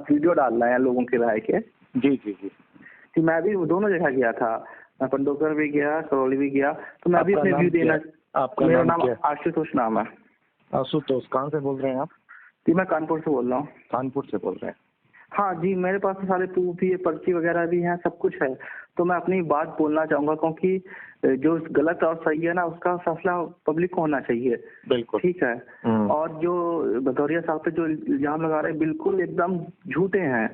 Video डाल रहे हैं लोगों की राय के। जी जी जी। कि मैं भी दोनों जगह गया था, मैं पंडोकर भी गया, करौली भी गया, तो मैं भी अपने व्यू देना। आपका मेरा नाम नाम क्या? आशुतोष नाम है। आशुतोष, कहाँ से बोल रहे हैं आप? जी मैं कानपुर से बोल रहा हूँ। कानपुर से बोल रहे हैं? हाँ जी, मेरे पास तो सारे प्रूफ भी है, पर्ची वगैरह भी है, सब कुछ है। तो मैं अपनी बात बोलना चाहूंगा, क्योंकि जो गलत और सही है ना, उसका फैसला पब्लिक को होना चाहिए। बिल्कुल ठीक है। और जो भदौरिया साहब पे जो इल्जाम लगा रहे हैं, बिल्कुल एकदम झूठे हैं।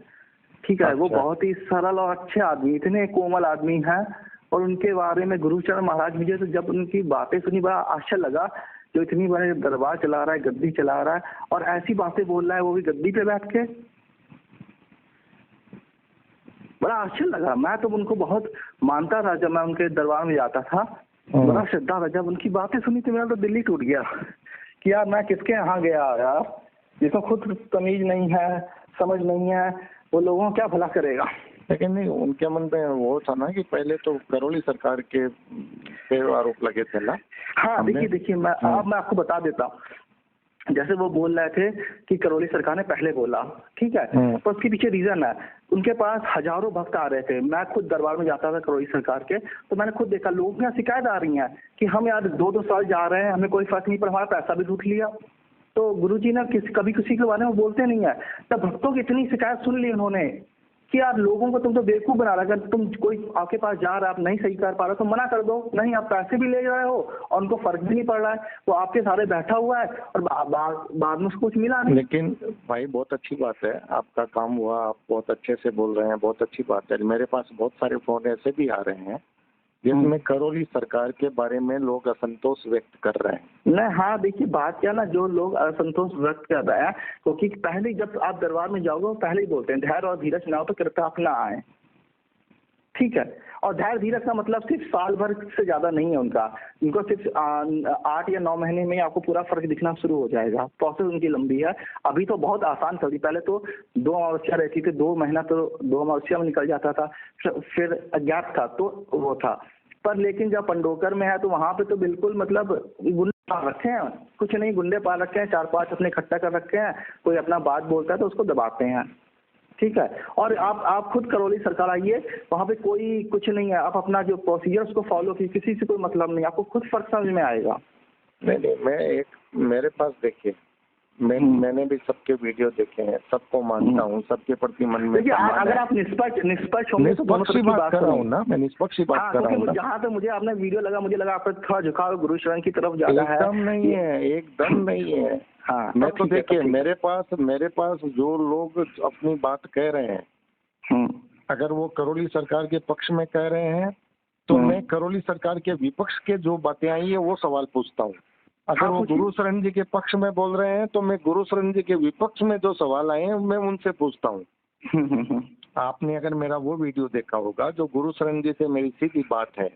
ठीक है। वो बहुत ही सरल और अच्छे आदमी, इतने कोमल आदमी हैं। और उनके बारे में गुरुचरण महाराज, मुझे तो जब उनकी बातें सुनी बड़ा आश्चर्य लगा। जो इतनी बड़े दरबार चला रहा है, गद्दी चला रहा है, और ऐसी बातें बोल रहा है, वो भी गद्दी पे बैठ के। बड़ा आश्चर्य लगा। मैं तो उनको बहुत मानता था, जब मैं उनके दरबार में जाता था, बड़ा श्रद्धा था। जब उनकी बातें सुनी तो मेरा तो दिल ही टूट गया कि यार मैं किसके यहाँ गया यार, जिसको खुद तमीज नहीं है, समझ नहीं है, वो लोगों को क्या भला करेगा। लेकिन नहीं, उनके मन में वो था ना कि पहले तो करौली सरकार के पे आरोप लगे थे ना। हाँ देखिए मैं आपको बता देता हूँ। जैसे वो बोल रहे थे कि करौली सरकार ने पहले बोला, ठीक है, तो उसके पीछे रीजन है। उनके पास हजारों भक्त आ रहे थे। मैं खुद दरबार में जाता था करौली सरकार के, तो मैंने खुद देखा लोगों की शिकायत आ रही है कि हम यार 2-2 साल जा रहे हैं, हमें कोई फर्क नहीं पड़ा, हमारा पैसा भी लूट लिया। तो गुरुजी ना कभी किसी के बारे में बोलते नहीं है। तब भक्तों की इतनी शिकायत सुन ली उन्होंने कि यार लोगों को तुम तो बेवकूफ बना रहा है। अगर तुम कोई आपके पास जा रहा है, आप नहीं सही कर पा रहे तो मना कर दो। नहीं, आप पैसे भी ले रहे हो और उनको फर्क भी नहीं पड़ रहा है, वो आपके सारे बैठा हुआ है और बाद में उसको कुछ मिला नहीं। लेकिन भाई बहुत अच्छी बात है, आपका काम हुआ, आप बहुत अच्छे से बोल रहे हैं, बहुत अच्छी बात है। मेरे पास बहुत सारे फोन ऐसे भी आ रहे हैं जिसमें करौली सरकार के बारे में लोग असंतोष व्यक्त कर रहे हैं। नहीं, हाँ देखिए बात क्या ना, जो लोग असंतोष व्यक्त कर रहे हैं, क्योंकि पहले जब आप दरबार में जाओगे पहले ही बोलते हैं धैर्य और धीरज ना हो तो कृपया आप ना आए। ठीक है। और धैर्य धीरज का मतलब सिर्फ साल भर से ज्यादा नहीं है उनका। उनको सिर्फ 8 या 9 महीने में आपको पूरा फर्क दिखना शुरू हो जाएगा। प्रोसेस उनकी लंबी है। अभी तो बहुत आसान कर दी। पहले तो 2 अमावस्या रहती थी, 2 महीना तो 2 अमावस्या में निकल जाता था, फिर अज्ञात था तो वो था। पर लेकिन जब पंडोकर में है तो वहां पे तो बिल्कुल मतलब गुंडे पाल रखे हैं, कुछ नहीं, गुंडे पाल रखे हैं, 4-5 अपने इकट्ठा कर रखे हैं। कोई अपना बात बोलता है तो उसको दबाते हैं। ठीक है। और आप खुद करौली सरकार आइए, वहाँ पे कोई कुछ नहीं है। आप अपना जो प्रोसीजर उसको फॉलो कीजिए, किसी से कोई मतलब नहीं, आपको खुद फर्क समझ में आएगा। नहीं, मेरे पास देखिए, मैंने भी सबके वीडियो देखे हैं, सबको मानता हूँ, सबके प्रति मन में अगर आप निष्पक्ष होंगे तो दोनों तरफ की बात कर रहा हूँ ना, मैं निष्पक्ष ही बात कर रहा हूँ। जहाँ तक मुझे आपने वीडियो लगा, मुझे लगा आप थोड़ा झुकाव गुरु शरण की तरफ ज्यादा है। एकदम नहीं है, एकदम नहीं है। हाँ, मैं तो देखिए मेरे पास जो लोग अपनी बात कह रहे हैं, अगर वो करौली सरकार के पक्ष में कह रहे हैं तो मैं करौली सरकार के विपक्ष के जो बातें आई है वो सवाल पूछता हूँ। अगर वो गुरु शरण जी के पक्ष में बोल रहे हैं तो मैं गुरु शरण जी के विपक्ष में जो सवाल आए हैं मैं उनसे पूछता हूँ। आपने अगर मेरा वो वीडियो देखा होगा जो गुरु शरण जी से मेरी सीधी बात है,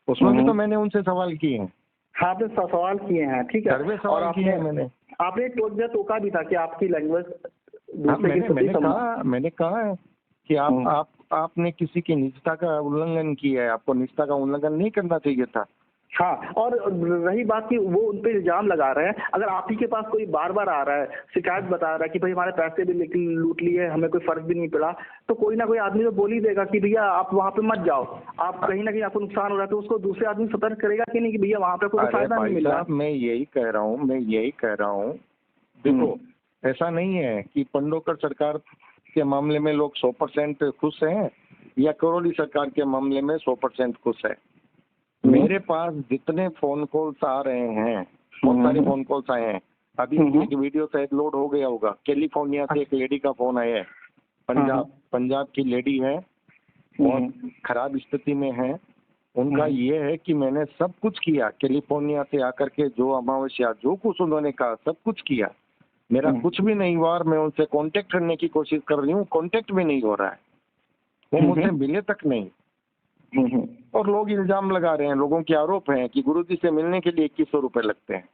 उसमें भी तो मैंने उनसे सवाल किए हैं। हाँ, आपने सवाल किए हैं, ठीक है, सवाल किए हैं मैंने। आपने टोका भी था कि आपकी लैंग्वेज मैंने कहा है कि आपने किसी की निजता का उल्लंघन किया है, आपको निजता का उल्लंघन नहीं करना चाहिए था। हाँ, और रही बात कि वो उन पे इल्जाम लगा रहे हैं, अगर आप ही के पास कोई बार बार आ रहा है, शिकायत बता रहा है कि भाई हमारे पैसे भी लूट लिए, हमें कोई फर्क भी नहीं पड़ा, तो कोई ना कोई आदमी तो बोल ही देगा कि भैया आप वहाँ पे मत जाओ, आप कहीं ना कहीं आपको नुकसान हो रहा है, तो उसको दूसरे आदमी सतर्क करेगा कि नहीं कि भैया वहाँ पे कोई फायदा नहीं मिल रहा। मैं यही कह रहा हूँ, देखो ऐसा नहीं है कि पंडोकर सरकार के मामले में लोग 100% खुश हैं या करौली सरकार के मामले में 100% खुश है। मेरे पास जितने फोन कॉल्स आ रहे हैं, बहुत सारे फोन कॉल्स आए हैं। अभी एक वीडियो शायद लोड हो गया होगा, कैलिफोर्निया से एक लेडी का फोन आया है, पंजाब की लेडी है, बहुत खराब स्थिति में है। उनका ये है कि मैंने सब कुछ किया, कैलिफोर्निया से आकर के जो अमावस्या जो कुछ उन्होंने कहा सब कुछ किया, मेरा कुछ भी नहीं हुआ। और मैं उनसे कांटेक्ट करने की कोशिश कर रही हूँ, कांटेक्ट भी नहीं हो रहा है, वो मुझसे मिले तक नहीं। और लोग इल्जाम लगा रहे हैं, लोगों के आरोप हैं कि गुरुजी से मिलने के लिए 2100 रुपए लगते हैं।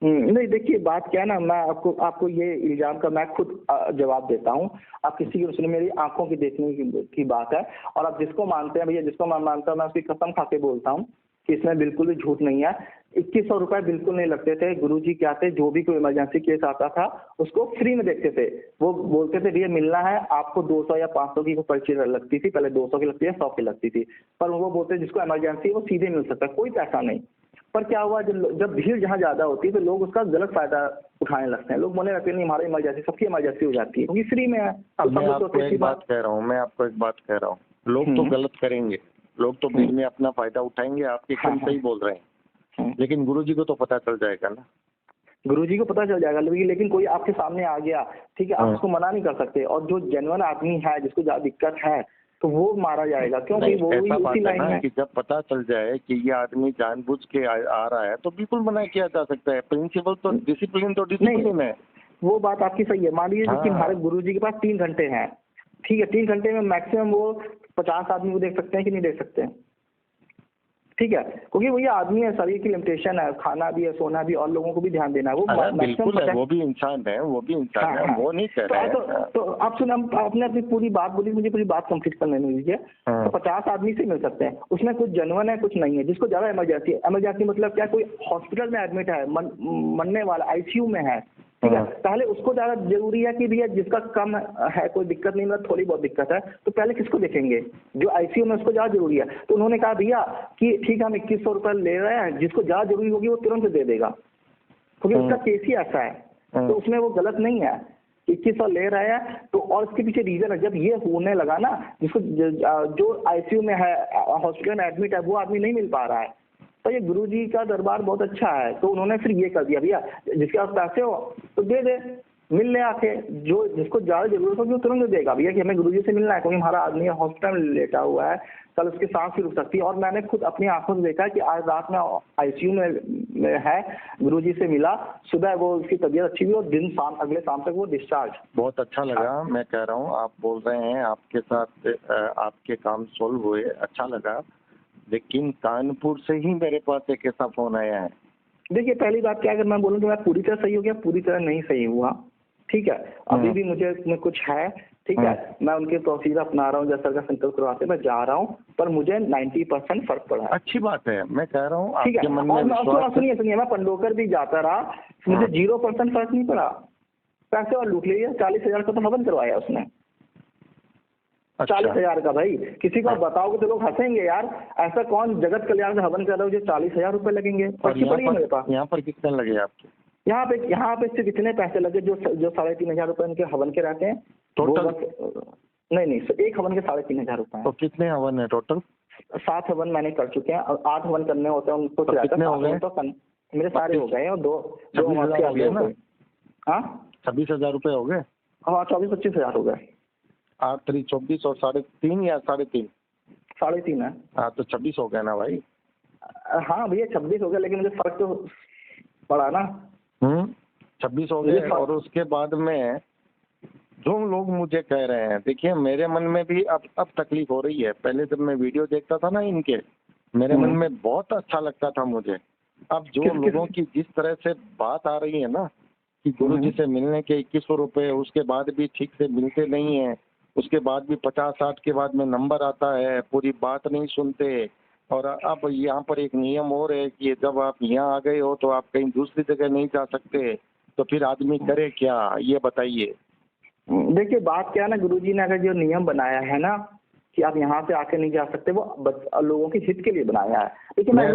नहीं देखिए बात क्या है ना, मैं आपको ये इल्जाम का मैं खुद जवाब देता हूँ। आप किसी की सुनिए, मेरी आंखों की देखने की बात है, और आप जिसको मानते हैं भैया, जिसको मैं मानता हूँ मैं उसकी कसम खा के बोलता हूँ कि इसमें बिल्कुल भी झूठ नहीं है। 2100 रुपए बिल्कुल नहीं लगते थे। गुरुजी क्या थे, जो भी कोई इमरजेंसी केस आता था उसको फ्री में देखते थे। वो बोलते थे भैया मिलना है आपको 200 या 500 की पर्ची लगती थी, पहले 200 की लगती है, 100 की लगती थी। पर वो बोलते जिसको इमरजेंसी है वो सीधे मिल सकता है, कोई पैसा नहीं। पर क्या हुआ, जब भीड़ जहाँ ज्यादा होती है तो लोग उसका गलत फायदा उठाने लगते हैं। लोग बोलने लगते हैं नहीं हमारा इमरजेंसी, सबकी इमरजेंसी हो जाती है क्योंकि फ्री में है। तो मैं आपको एक बात कह रहा हूँ, लोग तो गलत करेंगे, लोग तो भीड़ में अपना फायदा उठाएंगे, आपके एकदम सही बोल रहे हैं, लेकिन गुरुजी को तो पता चल जाएगा ना। गुरुजी को पता चल जाएगा, लेकिन कोई आपके सामने आ गया, ठीक है, आप उसको मना नहीं कर सकते। और जो जेन्युइन आदमी है जिसको ज्यादा दिक्कत है तो वो मारा जाएगा, क्योंकि वो ही उसी लाइन में। कि जब पता चल जाए कि ये आदमी जानबूझ के आ रहा है तो बिल्कुल मना किया जा सकता है। प्रिंसिपल तो डिसिप्लिन है। वो बात आपकी सही है। मान लीजिए कि हमारे गुरुजी के पास 3 घंटे हैं, ठीक है, 3 घंटे में मैक्सिमम वो 50 आदमी को देख सकते हैं कि नहीं देख सकते हैं, ठीक है, क्योंकि वो ये आदमी है, शरीर की लिमिटेशन है, खाना भी है, सोना भी, और लोगों को भी ध्यान देना है। वो बिल्कुल है, वो भी इंसान है, वो नहीं कह रहे हैं। तो आप सुन, आपने अपनी पूरी बात बोली, मुझे पूरी बात कंप्लीट करने दीजिए। तो 50 आदमी से मिल सकते हैं, उसमें कुछ जेन्युइन है कुछ नहीं है। जिसको ज्यादा इमरजेंसी मतलब क्या, कोई हॉस्पिटल में एडमिट है, मरने वाला आईसीयू में है, ठीक है, पहले उसको ज्यादा जरूरी है कि भैया जिसका कम है, कोई दिक्कत नहीं, मतलब थोड़ी बहुत दिक्कत है, तो पहले किसको देखेंगे, जो आईसीयू में, उसको ज्यादा जरूरी है। तो उन्होंने कहा भैया कि ठीक है हम 2100 रुपए ले रहे हैं, जिसको ज्यादा जरूरी होगी वो तुरंत दे देगा, क्योंकि उसका केस ही ऐसा है। तो उसमें वो गलत नहीं है, 2100 ले रहे हैं तो। और उसके पीछे रीजन है, जब ये होने लगा ना, जिसको जो आईसीयू में है, हॉस्पिटल में एडमिट है, वो आदमी नहीं मिल पा रहा है, तो ये गुरुजी का दरबार बहुत अच्छा है। तो उन्होंने फिर ये कर दिया, भैया जिसके पास पैसे हो तो दे दे, मिल ले आके, जो जिसको ज्यादा जरूरत होगी वो तुरंत देगा भैया कि हमें गुरुजी से मिलना है, क्योंकि हमारा आदमी हॉस्पिटल में लेटा हुआ है, कल उसकी सांस भी रुक सकती है। और मैंने खुद अपनी आंखों से देखा है कि आज रात में आईसीयू में है, गुरुजी से मिला, सुबह वो उसकी तबीयत अच्छी हुई और अगले शाम तक वो डिस्चार्ज। बहुत अच्छा लगा। मैं कह रहा हूँ, आप बोल रहे हैं आपके साथ आपके काम सोल्व हुए, अच्छा लगा, लेकिन कानपुर से ही मेरे पास एक ऐसा फोन आया है। देखिए पहली बात क्या, अगर मैं बोलूँ कि मैं पूरी तरह सही हो गया, पूरी तरह नहीं सही हुआ, ठीक है, अभी भी मुझे इसमें कुछ है, ठीक है, मैं उनके प्रोसीजर अपना रहा हूँ, जैसा का संकल्प करवाते मैं जा रहा हूँ, पर मुझे 90% फर्क पड़ा है। अच्छी बात है, मैं कह रहा हूँ आपके मन में विश्वास। सुनिए, मैं पंडोकर भी जाता रहा, मुझे 0% फर्क नहीं पड़ा, पैसे और लूट लिए। 40,000 का तो हवन करवाया उसने। 40,000 का, भाई किसी को बताओगे तो लोग हंसेंगे यार, ऐसा कौन जगत कल्याण का हवन कर रहा है जो 40,000 रुपए लगेंगे। पर्ची पड़ी है मेरे पास। यहाँ पर कितने लगे आपके? यहाँ पे सिर्फ इतने पैसे लगे जो 3,500 रुपए उनके हवन के रहते हैं टोटल। नहीं, एक हवन के 3,500 रुपए। तो कितने हवन है टोटल? 7 हवन मैंने कर चुके हैं, 8 हवन करने होते हैं उनको। कितने हो गए? तो मेरे सारे हो गए, और दो 26,000 हो गए ना? हाँ 26,000 रुपए हो गए। हाँ 24-25,000 हो गए। 8 3 24 और 3.5 या 3.5? 3.5 है। हाँ तो 26 हो गया ना भाई। हाँ भैया 26 हो गया, लेकिन मुझे फर्क तो पड़ा ना। 26 हो गए। और उसके बाद में जो लोग मुझे कह रहे हैं, देखिए मेरे मन में भी अब तकलीफ हो रही है। पहले जब मैं वीडियो देखता था ना इनके, मेरे मन में बहुत अच्छा लगता था मुझे। अब जो लोगों की जिस तरह से बात आ रही है ना कि गुरुजी से मिलने के 2100 रुपए, उसके बाद भी ठीक से मिलते नहीं है, उसके बाद भी 50-60 के बाद में नंबर आता है, पूरी बात नहीं सुनते। और अब यहाँ पर एक नियम और है कि जब आप यहाँ आ गए हो तो आप कहीं दूसरी जगह नहीं जा सकते, तो फिर आदमी करे क्या, ये बताइए। देखिए बात क्या है ना, गुरुजी ने अगर जो नियम बनाया है ना कि आप यहाँ से आके नहीं जा सकते, वो लोगों के हित के लिए बनाया है। लेकिन मैं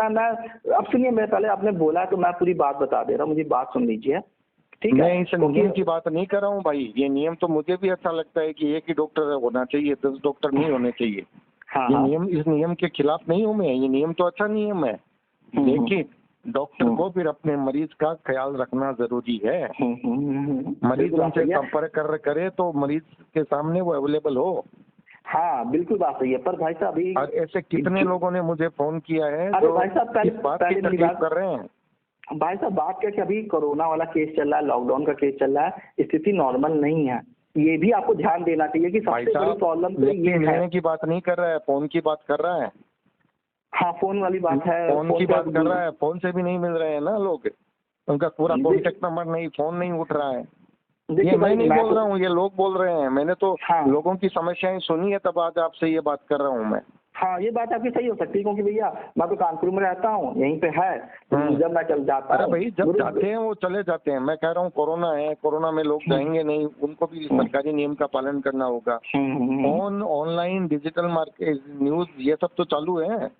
अब सुनिए, मैं पहले आपने बोला तो मैं पूरी बात बता दे रहा हूँ, मुझे बात सुन लीजिए, ठीक है। मैं इस नियम की बात नहीं कर रहा हूँ भाई, ये नियम तो मुझे भी अच्छा लगता है कि एक ही डॉक्टर होना चाहिए, 10 डॉक्टर नहीं होने चाहिए। ये नियम, इस नियम के खिलाफ नहीं हूँ मैं, ये नियम तो अच्छा नियम है, लेकिन डॉक्टर को फिर अपने मरीज का ख्याल रखना जरूरी है। मरीज उनसे संपर्क करे तो मरीज के सामने वो अवेलेबल हो। हाँ बिल्कुल बात सही है, पर भाई साहब अभी ऐसे कितने लोगों ने मुझे फोन किया है जो भाई साहब इस बात की तकलीफ कर रहे हैं। भाई साहब बात क्या कि अभी कोरोना वाला केस चल रहा है, लॉकडाउन का केस चल रहा है, स्थिति नॉर्मल नहीं है, ये भी आपको ध्यान देना चाहिए कि सबसे बड़ी प्रॉब्लम तो ये मिलने की बात नहीं कर रहा है, फोन की बात कर रहा है। हाँ फोन वाली बात है, फोन की बात कर रहा है। फोन से भी नहीं मिल रहे हैं ना लोग, उनका पूरा कॉन्टेक्ट नंबर नहीं, फोन नहीं उठ रहा है। ये मैं नहीं बोल रहा हूँ, ये लोग बोल रहे हैं। मैंने तो लोगों की समस्याएं सुनी है, तब आज आपसे ये बात कर रहा हूँ मैं। हाँ, ये बात आपकी सही हो सकती है, क्योंकि भैया मैं तो कानपुर में रहता हूँ, यहीं पे है, तो जब मैं चल जाता अरे हूँ भाई जब जाते हैं वो चले जाते हैं। मैं कह रहा हूँ कोरोना है, कोरोना में लोग जाएंगे नहीं, उनको भी सरकारी नियम का पालन करना होगा। ऑनलाइन डिजिटल मार्केट न्यूज ये सब तो चालू है।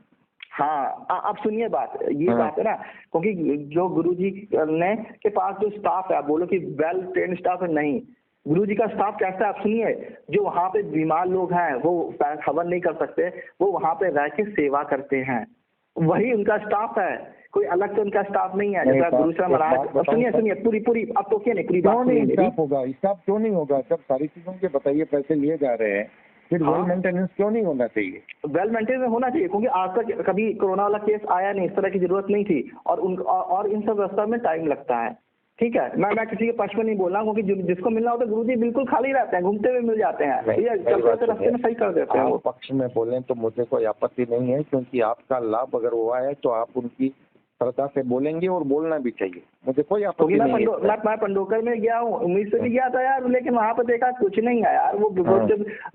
हाँ, अब सुनिए बात, ये बात है ना, क्योंकि जो गुरुजी ने के पास जो स्टाफ है, आप बोलो कि वेल ट्रेन स्टाफ है, नहीं, गुरुजी का स्टाफ कैसा है आप सुनिए। जो वहाँ पे बीमार लोग हैं वो खबर नहीं कर सकते, वो वहाँ पे रह के सेवा करते हैं, वही उनका स्टाफ है, कोई अलग से उनका स्टाफ नहीं है। जैसा गुरु शर्मा महाराज, सुनिए पूरी अब तो क्या नहीं, पूरी बात नहीं स्टाफ होगा, स्टाफ क्यों नहीं होगा? जब सारी चीजों के बताइए पैसे लिए जा रहे हैं, फिर वेल मेंटेनेंस क्यों नहीं होना चाहिए? वेल मेंटेन होना चाहिए, क्योंकि आज तक कभी कोरोना वाला केस आया नहीं, इस तरह की जरूरत नहीं थी, और इन सब व्यवस्था में टाइम लगता है। ठीक है, मैं किसी के पक्ष में नहीं बोल रहा हूँ, क्योंकि जिसको मिलना होता है गुरुजी बिल्कुल खाली रहते हैं, घूमते हुए मिल जाते हैं, रास्ते में सही कर देते हैं। वो पक्ष में बोलें तो मुझे कोई आपत्ति नहीं है, क्योंकि आपका लाभ अगर हुआ है तो आप उनकी श्रद्धा से बोलेंगे और बोलना भी चाहिए, मुझे कोई आपत्ति नहीं है। मैं पंडोकर में गया हूँ, उम्मीद से भी गया था यार, लेकिन वहाँ पर देखा कुछ नहीं है यार, वो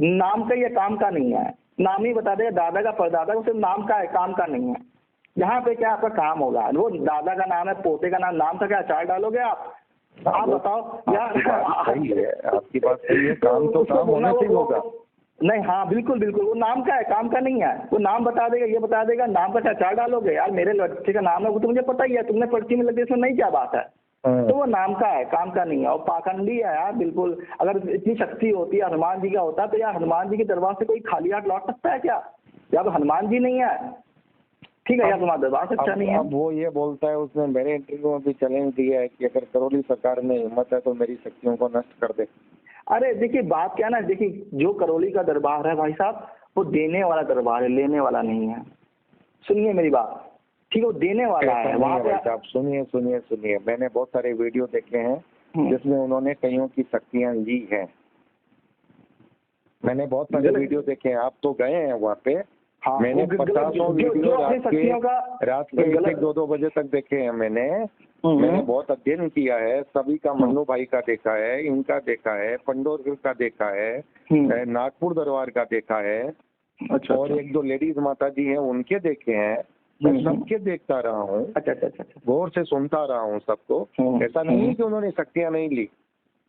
नाम का या काम का नहीं है, नाम ही बता देगा दादा का परदादा, वो सिर्फ नाम का है, काम का नहीं है। यहाँ पे क्या आपका काम होगा? वो दादा का नाम है, पोते का नाम था, क्या अचार डालोगे आप बताओ यार? सही है, आपकी बात सही है, काम तो काम होना चाहिए होगा। नहीं, हाँ बिल्कुल, वो नाम का है, काम का नहीं है, वो नाम बता देगा, ये बता देगा, नाम का अचार डालोगे यार, मेरे लड़के का नाम है, वो तो मुझे पता ही है, तुमने पर्ची में लगे, इसमें नहीं क्या बात है? तो वो नाम का है, काम का नहीं है, और पाखंडी है यार बिल्कुल। अगर इतनी शक्ति होती है हनुमान जी का होता, तो यार हनुमान जी के दरबार से कोई खाली हाथ लौट सकता है क्या? या तो हनुमान जी नहीं है, ठीक है, यार तुम्हारा दरबार अच्छा नहीं है। अब वो ये बोलता है, उसने मेरे इंटरव्यू में भी चैलेंज दिया है कि अगर करौली सरकार में हिम्मत है तो मेरी शक्तियों को नष्ट कर दे। अरे देखिए बात क्या ना, देखिए जो करौली का दरबार है भाई साहब, वो देने वाला दरबार है, लेने वाला नहीं है। सुनिए मेरी बात, ठीक है, वो देने वाला है वहाँ पे। आप सुनिए, मैंने बहुत सारे वीडियो देखे हैं जिसमें उन्होंने कईयों की शक्तियाँ ली हैं। मैंने बहुत सारे वीडियो देखे हैं, आप तो गए हैं वहाँ पे। हाँ, मैंने 50 वीडियो रात के 1-2 बजे तक देखे हैं। मैंने बहुत अध्ययन किया है, सभी का, मन्नू भाई का देखा है, इनका देखा है, पंडोर का देखा है, नागपुर दरबार का देखा है, अच्छा, और 1-2 लेडीज माता जी हैं उनके देखे हैं। मैं सबके देखता रहा हूँ, अच्छा, गौर से सुनता रहा हूँ सबको। ऐसा नहीं है कि उन्होंने शक्तियाँ नहीं ली,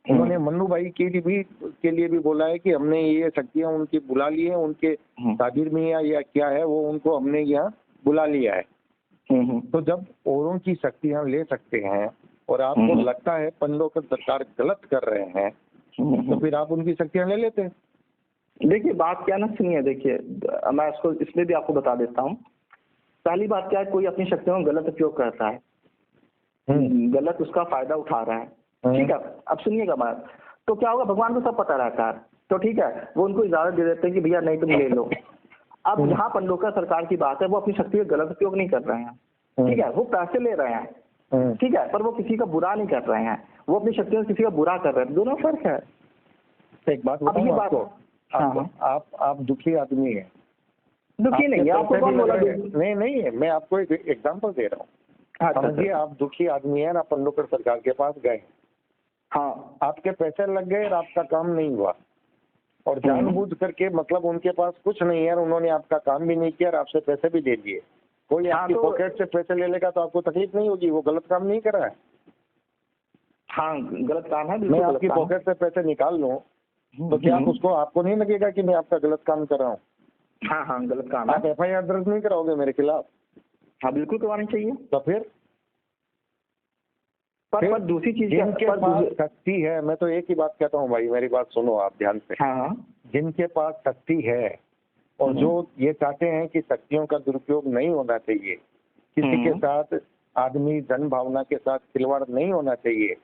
उन्होंने मन्नू भाई के लिए भी बोला है कि हमने ये शक्तियाँ उनकी बुला ली है, उनके ताबिर में या क्या है वो, उनको हमने यहाँ बुला लिया है। तो जब औरों की शक्तियाँ ले सकते हैं और आपको लगता है पंडोकर सरकार गलत कर रहे हैं, तो फिर आप उनकी शक्तियाँ ले लेते हैं। देखिए बात क्या ना, सुनिए, देखिए मैं इसको इसलिए भी आपको बता देता हूँ। पहली बात क्या है, कोई अपनी शक्तियों का गलत उपयोग करता है, गलत उसका फायदा उठा रहा है, ठीक है। अब सुनिएगा बात, तो क्या होगा, भगवान को सब पता रहता है, तो ठीक है, वो उनको इजाजत दे देते हैं कि भैया नहीं तुम ले लो। अब जहाँ पंडोकर सरकार की बात है, वो अपनी शक्ति का गलत उपयोग नहीं कर रहे हैं, ठीक है, वो पैसे ले रहे हैं, ठीक है, पर वो किसी का बुरा नहीं कर रहे हैं, वो अपनी शक्तियों से किसी का बुरा कर रहे हैं, दोनों फर्क है। एक बात बताऊं आपको, आप दुखी आदमी है। दुखी नहीं है, आपको कौन बोला? नहीं, मैं आपको एक एग्जांपल दे रहा हूँ। समझिए, आप दुखी आदमी है ना, पंडोकर सरकार के पास गए, हाँ, आपके पैसे लग गए और आपका काम नहीं हुआ, और जानबूझ करके, मतलब उनके पास कुछ नहीं है, उन्होंने आपका काम भी नहीं किया और आपसे पैसे भी दे दिए। कोई आपकी पॉकेट से पैसे ले लेगा तो आपको तकलीफ नहीं होगी, वो गलत काम नहीं कर रहा है। हाँ, गलत काम है, मैं आपकी पॉकेट से पैसे निकाल लूँ तो क्या आपको नहीं लगेगा कि मैं आपका गलत काम कर रहा हूँ? हाँ, गलत काम है। आप FIR दर्ज नहीं कराओगे मेरे खिलाफ? हाँ, बिल्कुल करवानी चाहिए। तो फिर पर दूसरी चीज, जिनके पास शक्ति है, मैं तो एक ही बात कहता हूँ भाई, मेरी बात सुनो आप ध्यान से। हाँ, जिनके पास शक्ति है और जो ये चाहते हैं कि शक्तियों का दुरुपयोग नहीं होना चाहिए, किसी के साथ आदमी जन भावना के साथ खिलवाड़ नहीं होना चाहिए,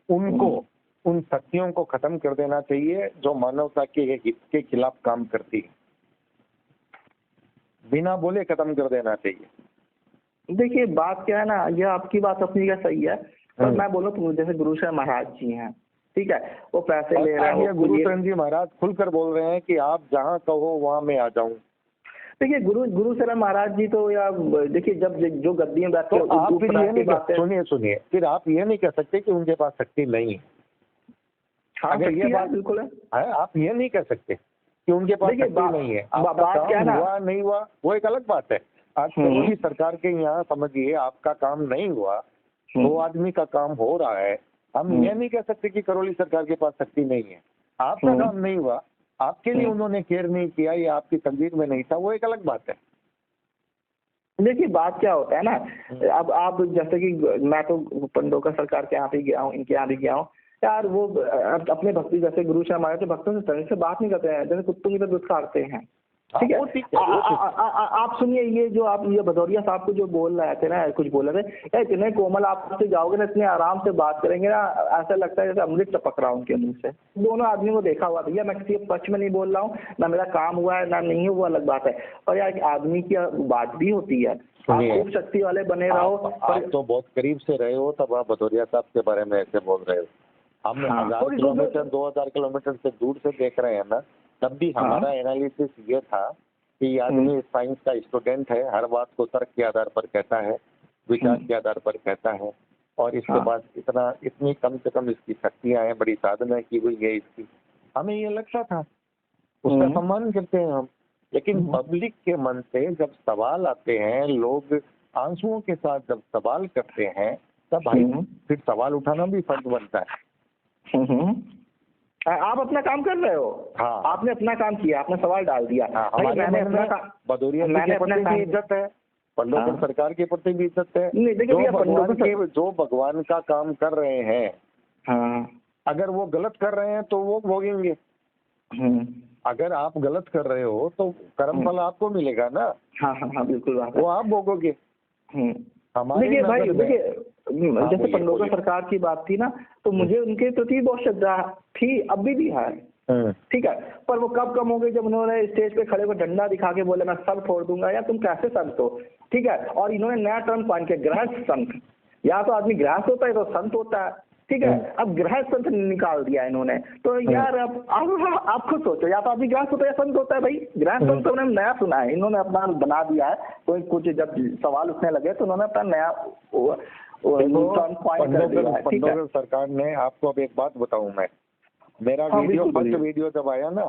उनको उन शक्तियों को खत्म कर देना चाहिए जो मानवता के हित के खिलाफ काम करती है, बिना बोले खत्म कर देना चाहिए। देखिए बात क्या है ना, ये आपकी बात अपनी जगह सही है, पर मैं बोलूँ तो जैसे गुरु शरण महाराज जी हैं, ठीक है, वो पैसे ले रहे हैं। गुरु शरण जी महाराज खुलकर बोल रहे हैं कि आप जहाँ कहो वहाँ मैं आ जाऊँ। देखिए गुरु शरण महाराज जी तो, या देखिए जब जो गद्दी में बैठते हैं, आप फिर ये नहीं सुनिए, फिर आप ये नहीं कह सकते कि उनके पास शक्ति नहीं है। हाँ, अगर ये बात बिल्कुल है, आप ये नहीं कह सकते, कि उनके पास देखिए, शक्ति नहीं है। आपका बात क्या है काम ना, हुआ नहीं हुआ वो एक अलग बात है। आज करोली सरकार के यहाँ समझिए आपका काम नहीं हुआ, 2 आदमी का काम हो रहा है, हम ये नहीं कह सकते कि करोली सरकार के पास शक्ति नहीं है। आपका काम नहीं हुआ, आपके लिए उन्होंने केयर नहीं किया, ये आपकी तकदीर में नहीं था, वो एक अलग बात है। देखिए बात क्या होता है ना, अब आप जैसे कि मैं तो पंडोकर सरकार के यहाँ पे गया हूँ, इनके यहाँ भी गया हूँ यार, वो अपने भक्ति जैसे गुरु से हमारे तो भक्तों से तरह से बात नहीं करते हैं, जैसे कुत्तों की तरह दुत्कारते हैं। ठीक है, आप सुनिए, ये जो आप ये भदौरिया साहब को जो बोल रहे थे ना, कुछ बोल रहे थे यार, इतने कोमल आपसे जाओगे ना, इतने आराम से बात करेंगे ना, ऐसा लगता है जैसे अमृत टपक रहा उनके मुंह से। दोनों आदमी को देखा हुआ भैया, मैं किसी के पक्ष में नहीं बोल रहा हूँ, ना मेरा काम हुआ है ना नहीं है, वो अलग बात है, और यार एक आदमी की बात भी होती है। आप खूब शक्ति वाले बने रहो। आप तो बहुत करीब से रहे हो, तब आप भदौरिया साहब के बारे में ऐसे बोल रहे हो। हम 1000 किलोमीटर 2000 किलोमीटर से दूर से देख रहे हैं ना, तब भी हमारा एनालिसिस ये था कि ये आदमी साइंस का स्टूडेंट है, हर बात को तर्क के आधार पर कहता है, विचार के आधार पर कहता है, और इसके पास इतनी कम से कम इसकी शक्तियां हैं, बड़ी साधना की हुई है इसकी, हमें ये लगता था, उसका सम्मान करते हैं हम। लेकिन पब्लिक के मन से जब सवाल आते हैं, लोग आंसुओं के साथ जब सवाल करते हैं, तब भाई फिर सवाल उठाना भी फर्ज बनता है। आप अपना काम कर रहे हो। हाँ, आपने अपना काम किया, आपने सवाल डाल दिया। मैंने अपना भदौरिया के प्रति भी इज्जत है, पंडोकर सरकार के प्रति भी इज्जत है। जो भगवान का काम कर रहे हैं, अगर वो गलत कर रहे हैं तो वो भोगेंगे। अगर आप गलत कर रहे हो तो कर्म फल आपको मिलेगा ना। हाँ बिल्कुल, वो आप भोगोगे। देखिए भाई, देखिए जैसे पंडोकर सरकार की बात थी ना, तो मुझे उनके प्रति बहुत श्रद्धा थी, अभी भी है। ठीक है, पर वो कब कम हो गई जब उन्होंने स्टेज पे खड़े को डंडा दिखा के बोले मैं सर फोड़ दूंगा। या तुम कैसे संत हो? ठीक है, और इन्होंने नया टर्म कॉइन किया, गृहस्थ संत। या तो आदमी गृहस्थ होता है तो संत होता है। ठीक है, अब गृहस्थ संत निकाल दिया इन्होंने, तो यार अब आप खुद सोचो, या तो आदमी गृहस्थ होता है या संत होता है। भाई गृहस्थ संत तो उन्होंने नया सुना है, इन्होंने अपना बना दिया है। कोई कुछ जब सवाल उठने लगे तो उन्होंने अपना नया पंडोकर सरकार ने, आपको अब एक बात बताऊं मैं, मेरा फर्स्ट वीडियो जब आया ना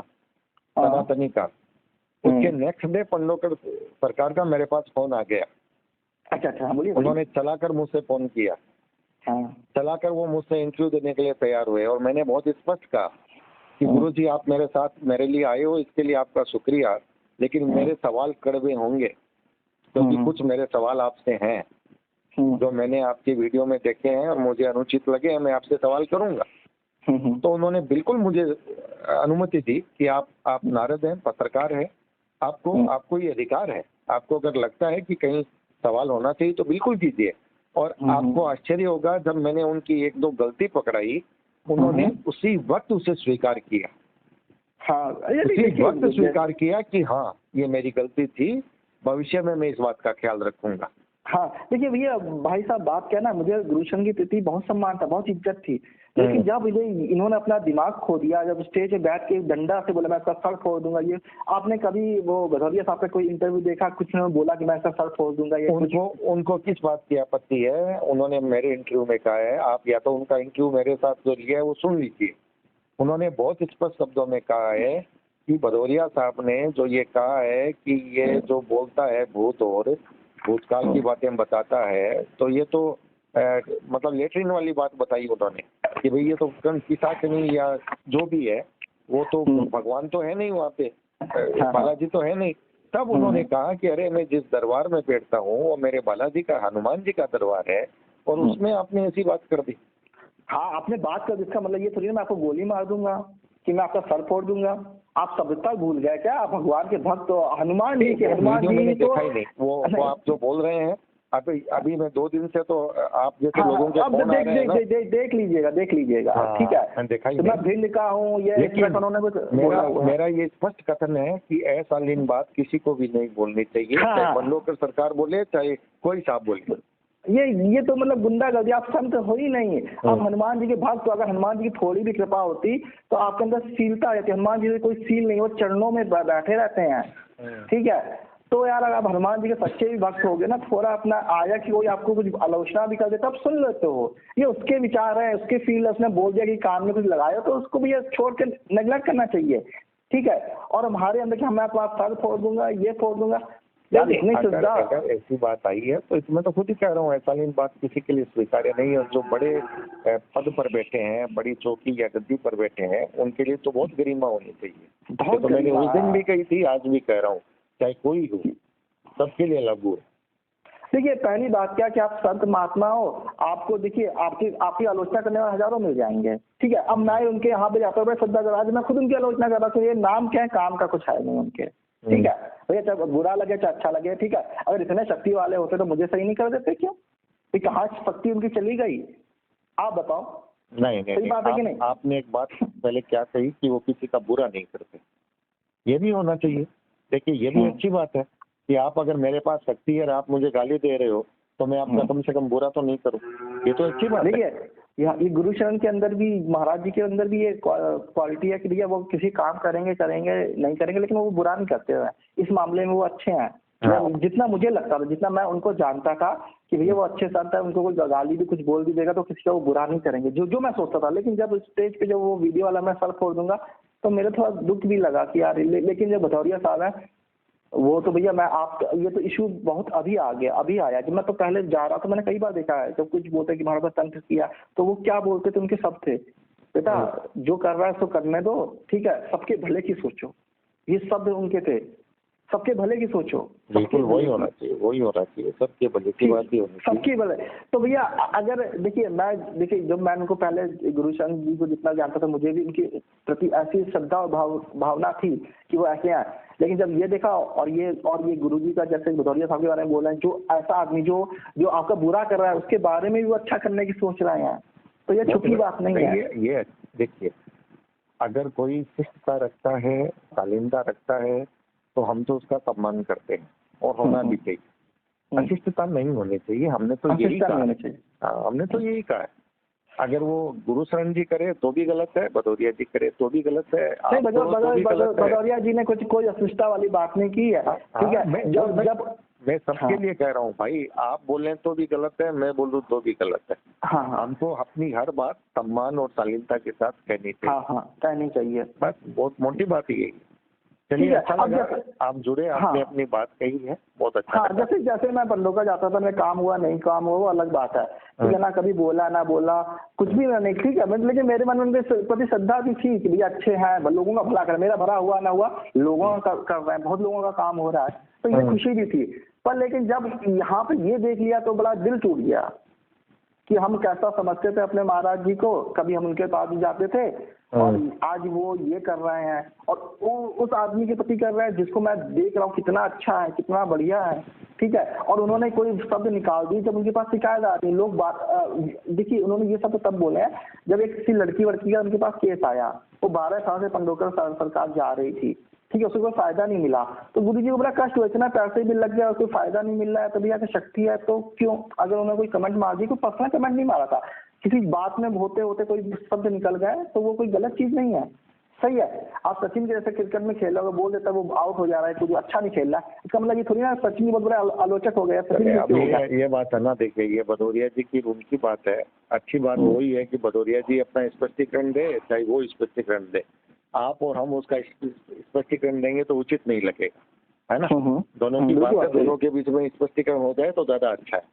सनातनी का, उसके नेक्स्ट डे पंडोकर सरकार का मेरे पास फोन आ गया। अच्छा, बोलिए। उन्होंने चलाकर मुझसे फोन किया, चलाकर वो मुझसे इंटरव्यू देने के लिए तैयार हुए, और मैंने बहुत स्पष्ट कहा कि गुरुजी आप मेरे साथ मेरे लिए आए हो, इसके लिए आपका शुक्रिया, लेकिन मेरे सवाल कड़वे होंगे, क्योंकि कुछ मेरे सवाल आपसे हैं जो मैंने आपकी वीडियो में देखे हैं और मुझे अनुचित लगे, मैं आपसे सवाल करूंगा। तो उन्होंने बिल्कुल मुझे अनुमति दी कि आप नारद हैं, पत्रकार हैं, आपको ये अधिकार है, आपको अगर लगता है कि कहीं सवाल होना चाहिए तो बिल्कुल कीजिए। और आपको आश्चर्य होगा, जब मैंने उनकी 1-2 गलती पकड़ाई, उन्होंने उसी वक्त उसे स्वीकार किया। उसी वक्त स्वीकार किया कि हाँ ये मेरी गलती थी, भविष्य में मैं इस बात का ख्याल रखूंगा। देखिए भैया, भाई साहब बात क्या ना, मुझे गुरुशन के प्रति बहुत सम्मान था, बहुत इज्जत थी, लेकिन जब इन्होंने अपना दिमाग खो दिया, जब स्टेज पे बैठ के डंडा से बोला मैं इसका सर फोड़ दूंगा, ये आपने कभी वो भदौरिया साहब का कोई इंटरव्यू देखा, कुछ ने बोला कि मैं इसका सर फोड़ दूंगा? ये उनको किस बात की आपत्ति है? उन्होंने मेरे इंटरव्यू में कहा है, आप या तो उनका इंटरव्यू मेरे साथ जो लिया है वो सुन लीजिए। उन्होंने बहुत स्पष्ट शब्दों में कहा है कि भदौरिया साहब ने जो ये कहा है कि ये जो बोलता है भूत और भूतकाल की बातें बताता है, तो ये तो मतलब लेटरिन वाली बात बताई उन्होंने कि भाई ये तो पिशाचिनी या जो भी है, वो तो भगवान तो है नहीं वहाँ पे, बालाजी तो है नहीं। तब उन्होंने कहा कि अरे मैं जिस दरबार में बैठता हूँ वो मेरे बालाजी का, हनुमान जी का दरबार है, और उसमें आपने ऐसी बात कर दी। आपने बात कर दी, इसका मतलब ये थोड़ी ना मैं आपको गोली मार दूंगा कि मैं आपका सर फोड़ दूंगा। आप सभ्यता भूल गए क्या? आप भगवान के भक्त हो, हनुमान जी के, हनुमान जी तो देखा ही नहीं। वो आप जो बोल रहे हैं अभी मैं 2 दिन से तो आप जैसे लोगों के फोन आ रहे हैं ना, देख लीजिएगा। ठीक है, देखा ही तो मैं भिंड का हूँ, ये मेरा ये स्पष्ट कथन है कि अशालीन बात किसी को भी नहीं बोलनी चाहिए, चाहे पंडोकर सरकार बोले चाहे कोई साहब बोले। ये तो मतलब गुंडागर्दी, आप संत हो ही नहीं। आप हनुमान जी के भक्त, तो अगर हनुमान जी की थोड़ी भी कृपा होती तो आपके अंदर शीलता रहती। हनुमान जी में कोई सील नहीं, वो चरणों में बैठे रहते हैं। ठीक है, तो यार अगर आप हनुमान जी के सच्चे भी भक्त हो गए ना, थोड़ा अपना आया कि कोई आपको कुछ आलोचना भी कर देता, आप सुन लेते हो, ये उसके विचार है, उसके फील, उसने बोल दिया कि कान में कुछ लगाया, तो उसको भी छोड़ के नेग्लेक्ट करना चाहिए। ठीक है, और हमारे अंदर कि मैं आपको सर फोड़ दूंगा, ये फोड़ दूंगा यार, इतनी सुविधा। अगर ऐसी बात आई है तो इसमें तो खुद ही कह रहा हूँ, ऐसा नहीं बात किसी के लिए स्वीकार्य नहीं है। जो बड़े पद पर बैठे हैं, बड़ी चौकी या गद्दी पर बैठे हैं, उनके लिए तो बहुत गरिमा होनी चाहिए। बहुत तो मैंने उस दिन गरिमा। भी कही थी, आज भी कह रहा हूँ, चाहे कोई हो, सबके लिए लागू है। देखिए पहली बात क्या कि आप संत महात्मा हो, आपको देखिए आपकी आपकी आलोचना करने वाले हजारों मिल जाएंगे, ठीक है। अब मैं उनके यहाँ पे जाता हूँ श्रद्धा कर, आज मैं खुद उनकी आलोचना कर रहा हूँ, ये नाम क्या है, काम का कुछ है नहीं उनके, ठीक है भैया, चाहे बुरा लगे चाहे अच्छा लगे, ठीक है। अगर इतने शक्ति वाले होते तो मुझे सही नहीं कर देते क्यों? कहाँ शक्ति उनकी चली गई, आप बताओ। नहीं सही बात है कि नहीं? आपने एक बात पहले क्या कही कि वो किसी का बुरा नहीं करते, ये भी होना चाहिए। देखिए ये भी अच्छी बात है कि आप अगर मेरे पास शक्ति है और आप मुझे गाली दे रहे हो तो मैं आपका कम से कम बुरा तो नहीं करूं, ये तो अच्छी बात है। देखिए ये गुरु शरण के अंदर भी, महाराज जी के अंदर भी ये क्वालिटी है कि भैया वो किसी काम करेंगे नहीं करेंगे, लेकिन वो बुरा नहीं करते हैं, इस मामले में वो अच्छे हैं। जितना मुझे लगता था, जितना मैं उनको जानता था कि भैया वो अच्छे संत है, उनको कोई गाली भी कुछ बोल भी देगा तो किसी का वो बुरा नहीं करेंगे, जो मैं सोचता था। लेकिन जब स्टेज पे जब वो वीडियो वाला मैं सर फोड़ दूंगा तो मेरे थोड़ा दुख भी लगा कि यार, लेकिन जब भदौरिया साहब है वो तो भैया, मैं आप ये तो इशू बहुत अभी आ गया, अभी आया। जब मैं तो पहले जा रहा था, मैंने कई बार देखा है जब कुछ बोलते कि हमारे पास तंत्र किया, तो वो क्या बोलते थे, उनके सब थे बेटा जो कर रहा है सो करने दो, ठीक है, सबके भले की सोचो, ये शब्द उनके थे, सबके भले की सोचो। बिल्कुल वही होना चाहिए, वही होना चाहिए, सबके भले की बात ही होनी चाहिए, सबके भले। तो भैया अगर देखिए जब मैं उनको पहले गुरु शरण जी को जितना जानता था, मुझे भी उनके प्रति ऐसी श्रद्धा और भावना थी कि वो ऐसे हैं। लेकिन जब ये देखा और ये गुरु जी का, जैसे भदौरिया साहब के बारे में बोल रहे हैं, जो ऐसा आदमी जो आपका बुरा कर रहा है उसके बारे में भी वो अच्छा करने की सोच रहे हैं, तो ये छोटी बात नहीं है। ये देखिए, अगर कोई शिष्टता रखता है, शालीनता रखता है, तो हम तो उसका सम्मान करते हैं और होना भी चाहिए। अशिष्टता नहीं होनी चाहिए, हमने तो यही कहा। हमने तो यही कहा है। अगर वो गुरु शरण जी करे तो भी गलत है, भदौरिया जी करे तो भी गलत है। भदौरिया जी ने कोई अशिष्टता वाली बात नहीं की है, ठीक है। मैं सबके लिए कह रहा हूँ भाई, आप बोलें तो भी गलत है, मैं बोलूँ तो भी गलत है। हमको अपनी हर बात सम्मान और शालीनता के साथ कहनी चाहिए। कहनी चाहिए, बस बहुत मोटी बात ही है। चलिए, अच्छा लगा आप जुड़े, आपने अपनी बात कही है, बहुत अच्छा। जैसे मैं बंदोका जाता था, मैं काम हुआ नहीं काम हुआ वो अलग बात है, ठीक है ना, कभी बोला ना बोला कुछ भी नहीं, ठीक है। लेकिन मेरे मन में प्रति श्रद्धा भी थी कि भैया अच्छे हैं, लोगों का भला कर, मेरा भला हुआ ना हुआ, लोगों का कर रहे हैं, बहुत लोगों का काम हो रहा है, तो ये खुशी भी थी। पर लेकिन जब यहाँ पे ये देख लिया तो बड़ा दिल टूट गया कि हम कैसा समझते थे अपने महाराज जी को, कभी हम उनके पास भी जाते थे और आज वो ये कर रहे हैं और वो उस आदमी के प्रति कर रहे हैं जिसको मैं देख रहा हूँ कितना अच्छा है, कितना बढ़िया है, ठीक है। और उन्होंने कोई शब्द निकाल दी जब उनके पास शिकायत आती है, लोग बात देखिए, उन्होंने ये सब तब बोले हैं जब एक किसी लड़की का उनके पास केस आया, वो 12 साल से पंडोकर सरकार जा रही थी, ठीक है, उसको कोई फायदा नहीं मिला, तो गुरु जी को बड़ा कष्ट हुआ, इतना पैसे भी लग गया और कोई फायदा नहीं मिल रहा है, तो भैया की शक्ति है तो क्यों, अगर उन्होंने कोई कमेंट मार दी, कोई पर्सनल कमेंट नहीं मारा था, किसी बात में होते होते कोई शब्द निकल गए तो वो कोई गलत चीज नहीं है, सही है। आप सचिन के जैसे क्रिकेट में खेल रहे हो, बोल देता है वो आउट हो जा रहा है, कुछ अच्छा नहीं खेल रहा है, इसका मतलब ये थोड़ी ना सचिन बहुत बड़ा आलोचक हो गया, सचिन ये बात है ना। देखिए, ये भदौरिया जी की उनकी बात है, अच्छी बात वही है कि भदौरिया जी अपना स्पष्टीकरण दे, चाहे वो स्पष्टीकरण दे, आप और हम उसका स्पष्टीकरण देंगे तो उचित नहीं लगेगा, है ना। दोनों की बात है, दोनों के बीच में स्पष्टीकरण हो जाए तो ज्यादा अच्छा है।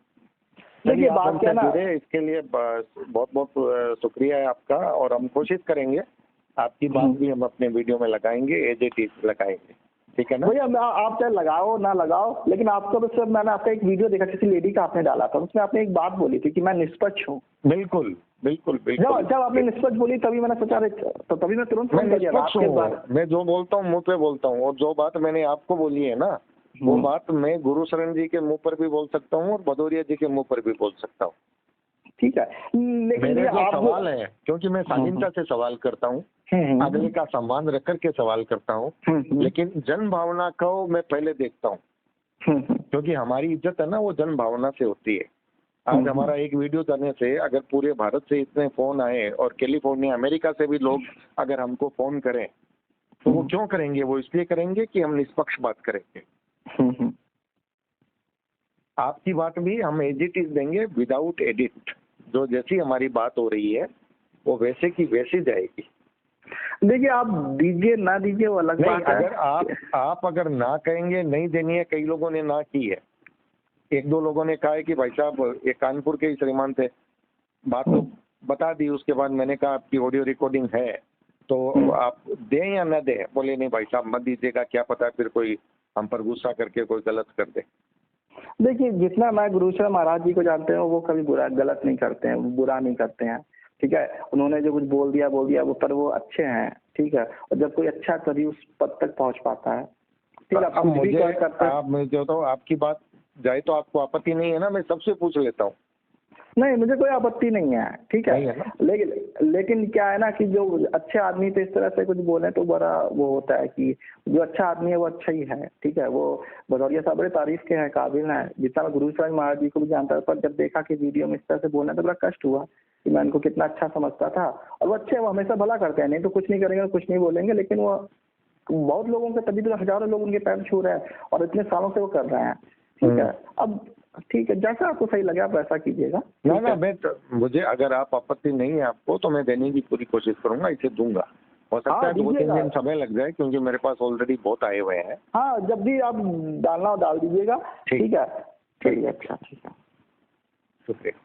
देखिए बात क्या ना, इसके लिए बहुत बहुत शुक्रिया है आपका, और हम कोशिश करेंगे आपकी बात भी हम अपने वीडियो में लगाएंगे, एज इट इज लगाएंगे, ठीक है ना भैया। आप चाहे लगाओ ना लगाओ, लेकिन आपका बस मैंने आपका एक वीडियो देखा, किसी लेडी का आपने डाला था, उसमें आपने एक बात बोली थी कि मैं निष्पक्ष हूँ। बिल्कुल बिल्कुल बिल्कुल। जब आपने निष्पक्ष बोली तभी मैंने सोचा, तो तभी मैं तुरंत मैं जो बोलता हूँ मुंह पे बोलता हूँ, और जो बात मैंने आपको बोली है ना, वो बात मैं गुरु शरण जी के मुंह पर भी बोल सकता हूँ और भदौरिया जी के मुंह पर भी बोल सकता हूँ, ठीक है। लेकिन मेरे जो सवाल है, क्योंकि मैं शालीनता से सवाल करता हूँ, अगले का सम्मान रख करके सवाल करता हूँ, लेकिन जन भावना को मैं पहले देखता हूँ, क्योंकि हमारी इज्जत है ना वो जन भावना से होती है। आज हमारा एक वीडियो करने से अगर पूरे भारत से इतने फोन आए और कैलिफोर्निया अमेरिका से भी लोग अगर हमको फोन करें तो वो क्यों करेंगे, वो इसलिए करेंगे कि हम निष्पक्ष बात करेंगे। आपकी बात भी हम एज इट इज देंगे, विदाउट एडिट, जो जैसी हमारी बात हो रही है वो वैसे की वैसी जाएगी। देखिए आप दीजिए ना दीजिए वो अलग नहीं, बात है। अगर आप अगर ना कहेंगे, नहीं देनी है, कई लोगों ने ना की है। एक दो लोगों ने कहा है कि भाई साहब, ये कानपुर के ही श्रीमान थे, बात तो बता दी। उसके बाद मैंने कहा आपकी ऑडियो रिकॉर्डिंग है तो आप दें या न दें। बोले नहीं भाई साहब मत दीजिएगा, क्या पता फिर कोई हम पर गुस्सा करके कोई गलत कर दे। देखिए जितना मैं गुरुशरण महाराज जी को जानते हैं वो कभी बुरा गलत नहीं करते हैं, वो बुरा नहीं करते हैं, ठीक है। उन्होंने जो कुछ बोल दिया वो, पर वो अच्छे हैं, ठीक है। और जब कोई अच्छा तभी उस पद तक पहुंच पाता है, ठीक है। अब मुझे तो आपकी बात जाए तो आपको आपत्ति नहीं है ना? मैं सबसे पूछ लेता हूँ। नहीं, मुझे कोई आपत्ति नहीं है, ठीक नहीं है, है ना? लेकिन क्या है ना कि जो अच्छे आदमी पे इस तरह से कुछ बोले तो बड़ा वो होता है कि जो अच्छा आदमी है वो अच्छा ही है, ठीक है। वो भदौरिया साहब बड़े तारीफ के हैं, काबिल हैं। जितना मैं गुरु साहब महाराज जी को भी जानता था, पर जब देखा कि वीडियो में इस तरह से बोलना तो बड़ा कष्ट हुआ कि मैं इनको कितना अच्छा समझता था। और वो अच्छे, वो हमेशा भला करते हैं, नहीं तो कुछ नहीं करेंगे, कुछ नहीं बोलेंगे, लेकिन वो बहुत लोगों के, तभी तो हजारों लोग उनके पैर छू रहे हैं और इतने सालों से वो कर रहे हैं, ठीक है। अब ठीक है, जैसा आपको सही लगे आप वैसा कीजिएगा। ना मुझे अगर आप आपत्ति नहीं है आपको तो मैं देने की पूरी कोशिश करूंगा, इसे दूंगा। हो सकता है 2-3 दिन समय लग जाए क्योंकि मेरे पास ऑलरेडी बहुत आए हुए हैं। हाँ, जब भी आप डालना हो डाल दीजिएगा, ठीक है। चलिए, अच्छा, ठीक है, शुक्रिया।